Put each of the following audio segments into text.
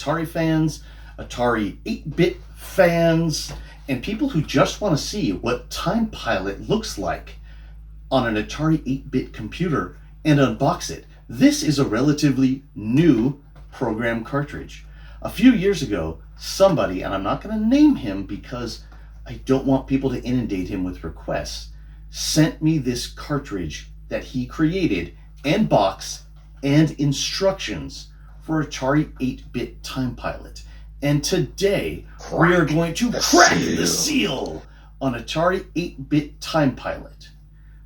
Atari fans, Atari 8-bit fans, and people who just want to see what Time Pilot looks like on an Atari 8-bit computer and unbox it. This is a relatively new program cartridge. A few years ago, somebody, and I'm not going to name him because I don't want people to inundate him with requests, sent me this cartridge that he created and box and instructions for Atari 8-bit Time Pilot. And today we are going to crack the seal on Atari 8-bit Time Pilot.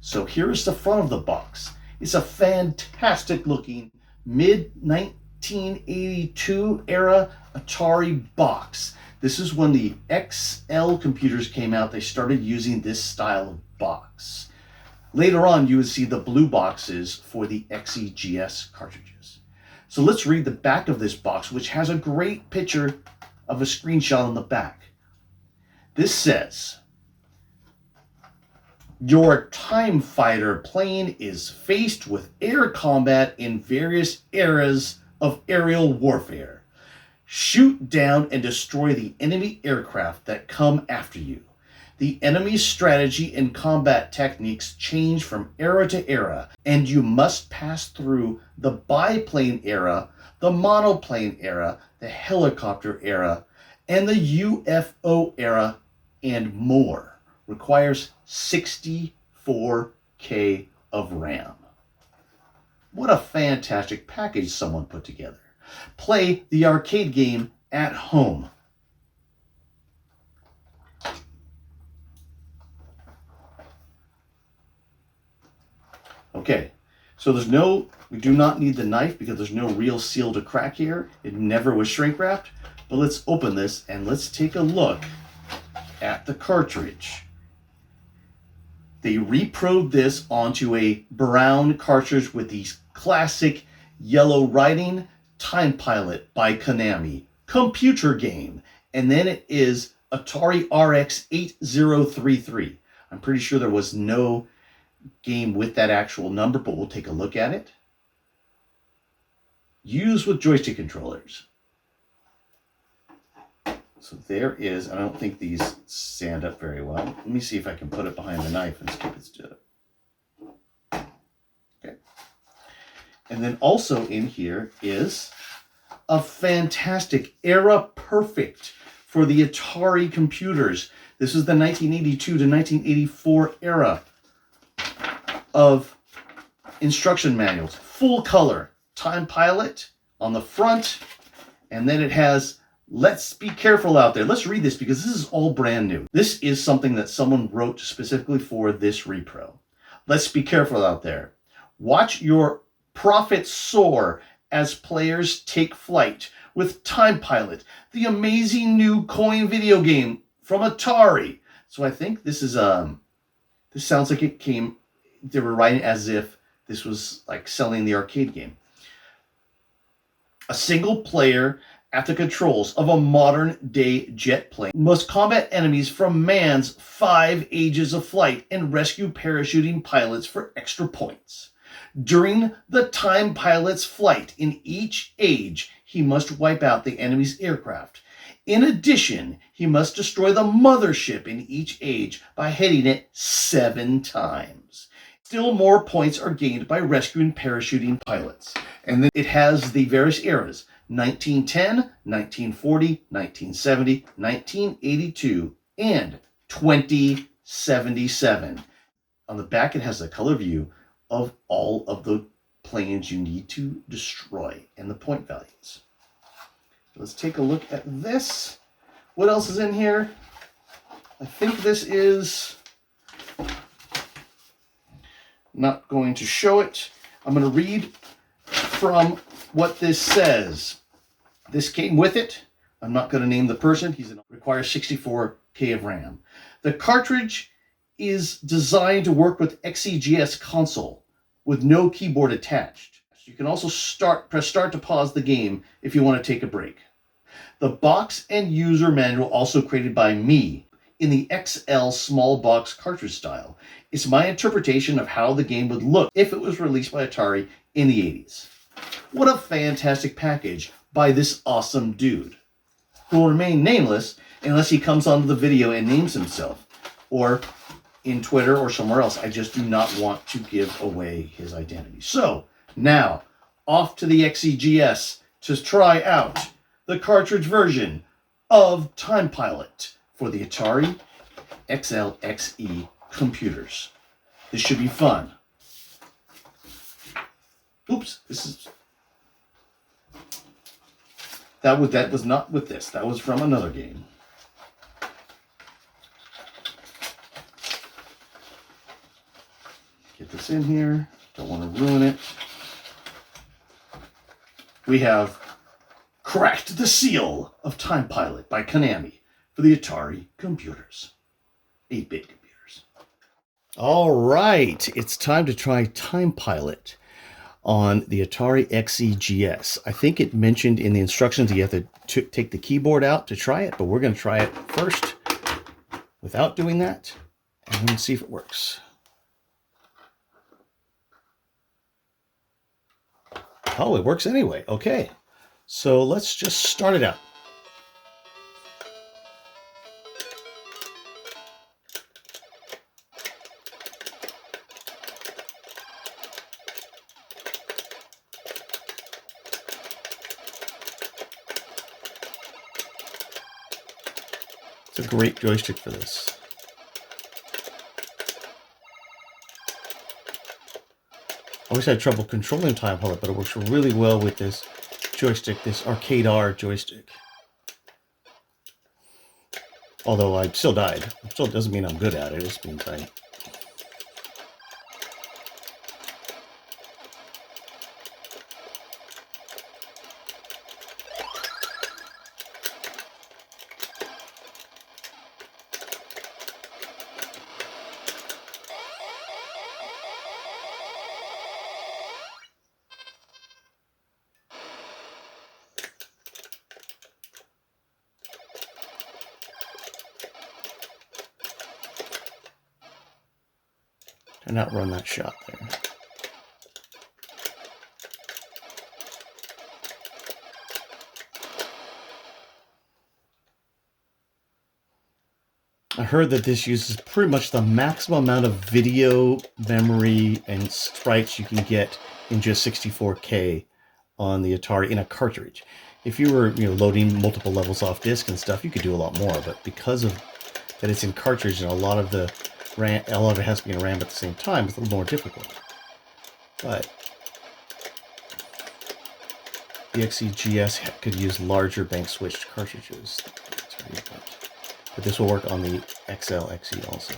So here is the front of the box. It's a fantastic looking mid-1982 era Atari box. This is when the XL computers came out. They started using this style of box. Later on, you would see the blue boxes for the XEGS cartridges. So let's read the back of this box, which has a great picture of a screenshot on the back. This says, "Your Time Fighter plane is faced with air combat in various eras of aerial warfare. Shoot down and destroy the enemy aircraft that come after you. The enemy's strategy and combat techniques change from era to era, and you must pass through the biplane era, the monoplane era, the helicopter era, and the UFO era, and more. Requires 64K of RAM." What a fantastic package someone put together. Play the arcade game at home. Okay, so we do not need the knife because there's no real seal to crack here. It never was shrink wrapped. But let's open this and let's take a look at the cartridge. They reprobed this onto a brown cartridge with the classic yellow writing, Time Pilot by Konami, computer game. And then it is Atari RX 8033. I'm pretty sure there was no game with that actual number, but we'll take a look at it. Use with joystick controllers. So there is, I don't think these stand up very well. Let me see if I can put it behind the knife and skip it to it. Okay. And then also in here is a fantastic era perfect for the Atari computers. This is the 1982 to 1984 era of instruction manuals. Full color Time Pilot on the front, and then it has "Let's be careful out there." Let's read this because this is all brand new. This is something that someone wrote specifically for this repro. "Let's be careful out there. Watch your profits soar as players take flight with Time Pilot, the amazing new coin video game from Atari." So I think this is this sounds like they were writing as if this was like selling the arcade game. "A single player at the controls of a modern-day jet plane must combat enemies from man's 5 ages of flight and rescue parachuting pilots for extra points. During the Time Pilot's flight in each age, he must wipe out the enemy's aircraft. In addition, he must destroy the mothership in each age by hitting it 7 times. Still more points are gained by rescuing parachuting pilots." And then it has the various eras: 1910, 1940, 1970, 1982, and 2077. On the back, it has a color view of all of the planes you need to destroy and the point values. Let's take a look at this. What else is in here? I think this is not going to show it. I'm going to read from what this says. This came with it. I'm not going to name the person. Requires 64K of RAM. The cartridge is designed to work with XEGS console with no keyboard attached. You can also press start to pause the game if you want to take a break. The box and user manual, also created by me in the XL small box cartridge style. It's my interpretation of how the game would look if it was released by Atari in the 80s. What a fantastic package by this awesome dude, who will remain nameless unless he comes onto the video and names himself, or in Twitter or somewhere else. I just do not want to give away his identity. So, now, off to the XEGS to try out the cartridge version of Time Pilot for the Atari XLXE computers. This should be fun. Oops, that was not with this. That was from another game. Get this in here. Don't want to ruin it. We have cracked the seal of Time Pilot by Konami for the Atari computers. 8-bit computers. All right, it's time to try Time Pilot on the Atari XEGS. I think it mentioned in the instructions you have to take the keyboard out to try it, but we're going to try it first without doing that, and let's see if it works. Oh, it works anyway. Okay, so let's just start it out. It's a great joystick for this. I always had trouble controlling Time Pilot, but it works really well with this joystick, this Arcade R joystick. Although I still died. It still doesn't mean I'm good at it, it just means I... and outrun that shot there. I heard that this uses pretty much the maximum amount of video memory and sprites you can get in just 64K on the Atari in a cartridge. If you were, loading multiple levels off disk and stuff, you could do a lot more. But because of that, it's in cartridge, and a lot of it has to be in RAM at the same time. It's a little more difficult. But the XEGS could use larger bank switched cartridges. But this will work on the XLXE also.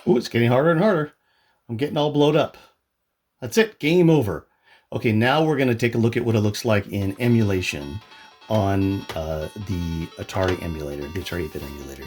Ooh, it's getting harder and harder. I'm getting all blowed up. That's it. Game over. Okay, now we're going to take a look at what it looks like in emulation on the Atari emulator, the Atari 8-bit emulator.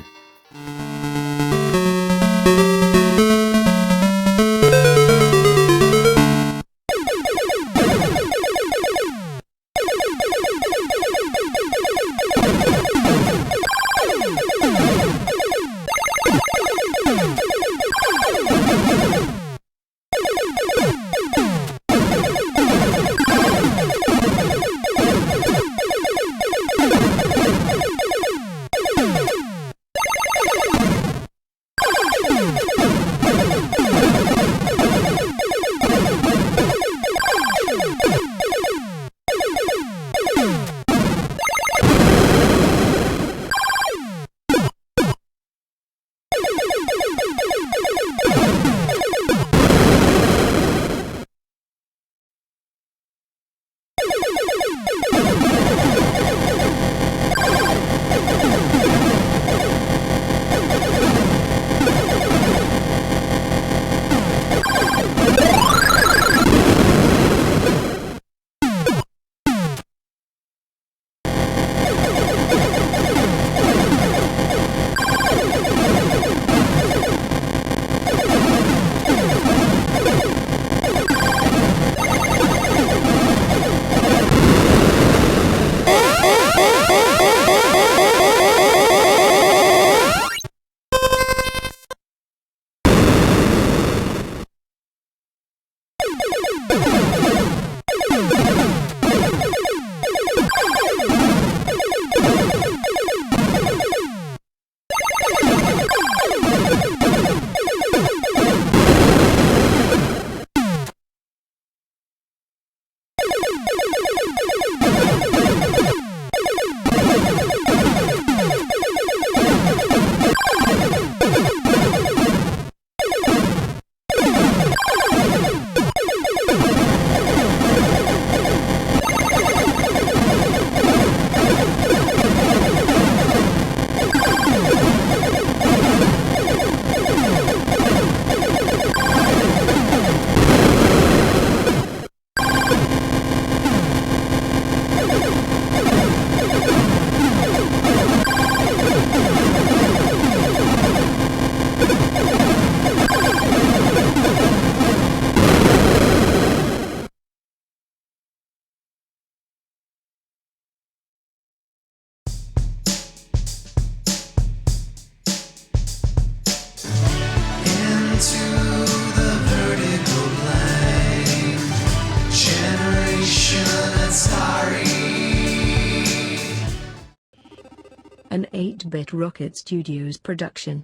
8-Bit Rocket Studios production.